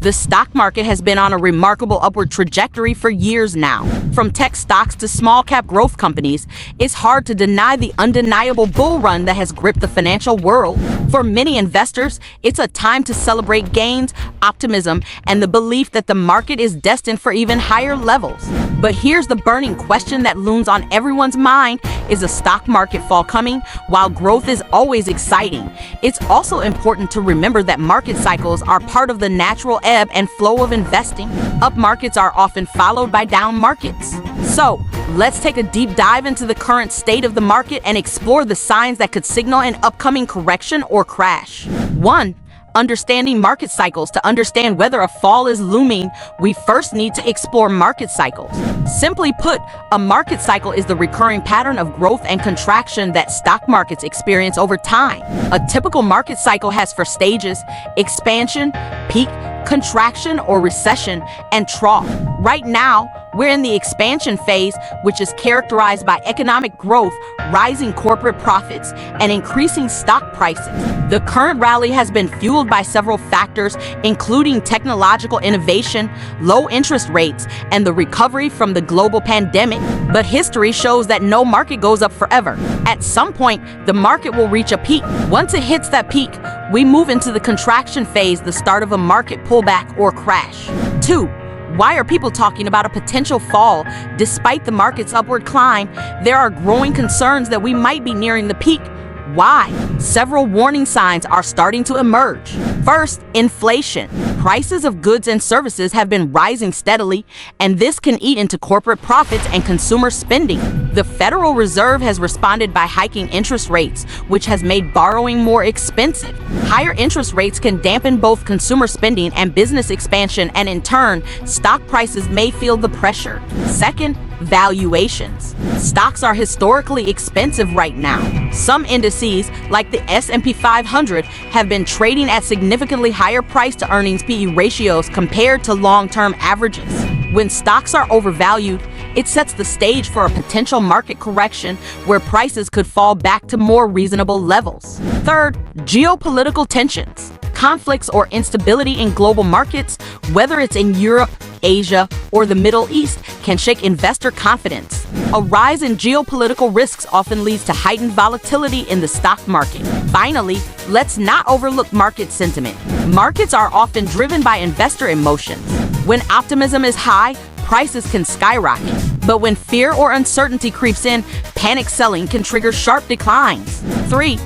The stock market has been on a remarkable upward trajectory for years now. From tech stocks to small-cap growth companies, it's hard to deny the undeniable bull run that has gripped the financial world. For many investors, it's a time to celebrate gains, optimism, and the belief that the market is destined for even higher levels. But here's the burning question that looms on everyone's mind: is a stock market fall coming? While growth is always exciting, it's also important to remember that market cycles are part of the natural ebb and flow of investing. Up markets are often followed by down markets. So, let's take a deep dive into the current state of the market and explore the signs that could signal an upcoming correction or crash. 1. Understanding market cycles. To understand whether a fall is looming, we first need to explore market cycles. Simply put, a market cycle is the recurring pattern of growth and contraction that stock markets experience over time. A typical market cycle has 4 stages: expansion, peak, contraction or recession, and trough. Right now, we're in the expansion phase, which is characterized by economic growth, rising corporate profits, and increasing stock prices. The current rally has been fueled by several factors, including technological innovation, low interest rates, and the recovery from the global pandemic. But history shows that no market goes up forever. At some point, the market will reach a peak. Once it hits that peak, we move into the contraction phase, the start of a market pullback or crash. 2. Why are people talking about a potential fall? Despite the market's upward climb, there are growing concerns that we might be nearing the peak. Why? Several warning signs are starting to emerge. First, inflation. Prices of goods and services have been rising steadily, and this can eat into corporate profits and consumer spending. The Federal Reserve has responded by hiking interest rates, which has made borrowing more expensive. Higher interest rates can dampen both consumer spending and business expansion, and in turn, stock prices may feel the pressure. Second, valuations. Stocks are historically expensive right now. Some indices, like the S&P 500, have been trading at significantly higher price-to-earnings PE ratios compared to long-term averages. When stocks are overvalued, it sets the stage for a potential market correction where prices could fall back to more reasonable levels. Third, geopolitical tensions. Conflicts or instability in global markets, whether it's in Europe, Asia, or the Middle East, can shake investor confidence. A rise in geopolitical risks often leads to heightened volatility in the stock market. Finally, let's not overlook market sentiment. Markets are often driven by investor emotions. When optimism is high, prices can skyrocket. But when fear or uncertainty creeps in, panic selling can trigger sharp declines. 3.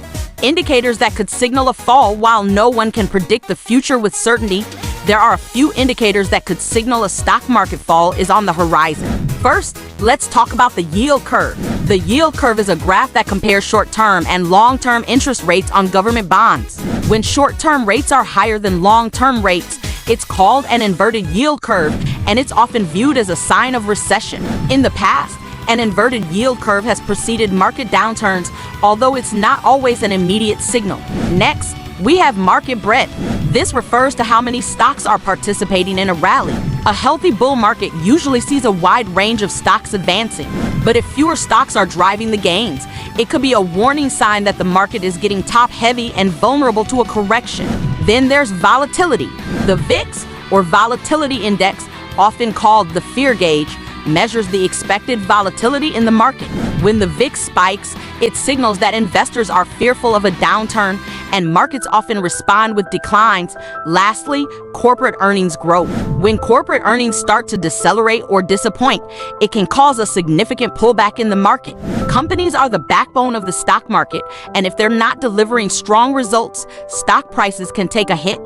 Indicators that could signal a fall. While no one can predict the future with certainty, there are a few indicators that could signal a stock market fall is on the horizon. First, let's talk about the yield curve. The yield curve is a graph that compares short-term and long-term interest rates on government bonds. When short-term rates are higher than long-term rates, it's called an inverted yield curve, and it's often viewed as a sign of recession. In the past, an inverted yield curve has preceded market downturns, although it's not always an immediate signal. Next, we have market breadth. This refers to how many stocks are participating in a rally. A healthy bull market usually sees a wide range of stocks advancing, but if fewer stocks are driving the gains, it could be a warning sign that the market is getting top-heavy and vulnerable to a correction. Then there's volatility. The VIX, or Volatility Index, often called the fear gauge, measures the expected volatility in the market. When the VIX spikes, it signals that investors are fearful of a downturn, and markets often respond with declines. Lastly, corporate earnings growth. When corporate earnings start to decelerate or disappoint, it can cause a significant pullback in the market. Companies are the backbone of the stock market, and if they're not delivering strong results, stock prices can take a hit.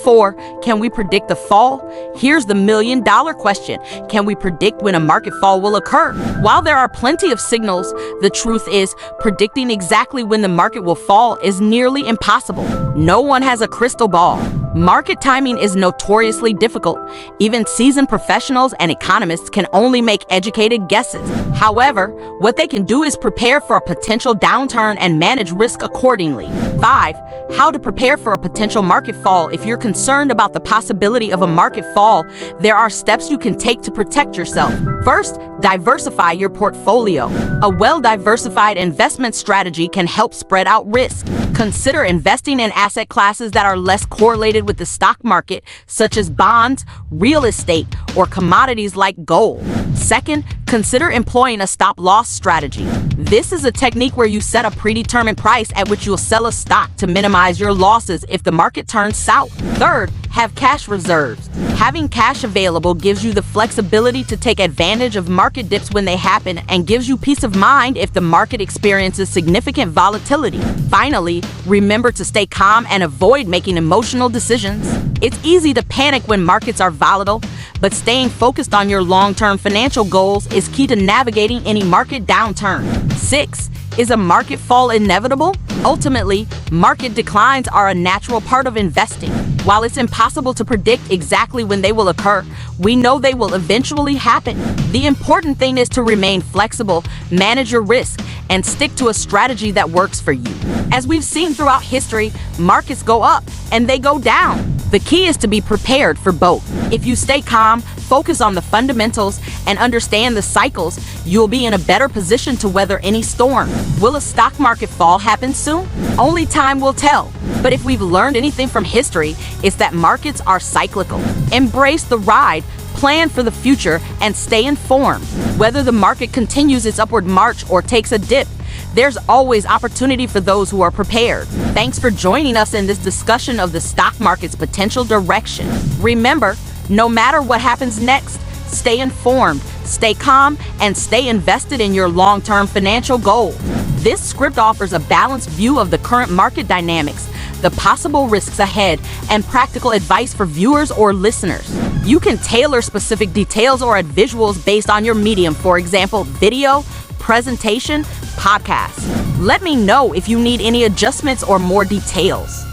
4. Can we predict the fall? Here's the million-dollar question. Can we predict when a market fall will occur? While there are plenty of signals, the truth is, predicting exactly when the market will fall is nearly impossible. No one has a crystal ball. Market timing is notoriously difficult. Even seasoned professionals and economists can only make educated guesses. However, what they can do is prepare for a potential downturn and manage risk accordingly. 5. How to prepare for a potential market fall. If you're concerned about the possibility of a market fall, there are steps you can take to protect yourself. First, diversify your portfolio. A well-diversified investment strategy can help spread out risk. Consider investing in asset classes that are less correlated with the stock market, such as bonds, real estate, or commodities like gold. Second, consider employing a stop-loss strategy. This is a technique where you set a predetermined price at which you'll sell a stock to minimize your losses if the market turns south. Third, have cash reserves. Having cash available gives you the flexibility to take advantage of market dips when they happen and gives you peace of mind if the market experiences significant volatility. Finally, remember to stay calm and avoid making emotional decisions. It's easy to panic when markets are volatile, but staying focused on your long-term financial goals is key to navigating any market downturn. 6. Is a market fall inevitable? Ultimately, market declines are a natural part of investing. While it's impossible to predict exactly when they will occur, we know they will eventually happen. The important thing is to remain flexible, manage your risk, and stick to a strategy that works for you. As we've seen throughout history, markets go up and they go down. The key is to be prepared for both. If you stay calm, focus on the fundamentals, and understand the cycles, you'll be in a better position to weather any storm. Will a stock market fall happen soon? Only time will tell. But if we've learned anything from history, it's that markets are cyclical. Embrace the ride, plan for the future, and stay informed. Whether the market continues its upward march or takes a dip, there's always opportunity for those who are prepared. Thanks for joining us in this discussion of the stock market's potential direction. Remember, no matter what happens next, stay informed, stay calm, and stay invested in your long-term financial goals. This script offers a balanced view of the current market dynamics, the possible risks ahead, and practical advice for viewers or listeners. You can tailor specific details or add visuals based on your medium, for example, video, presentation, podcast. Let me know if you need any adjustments or more details.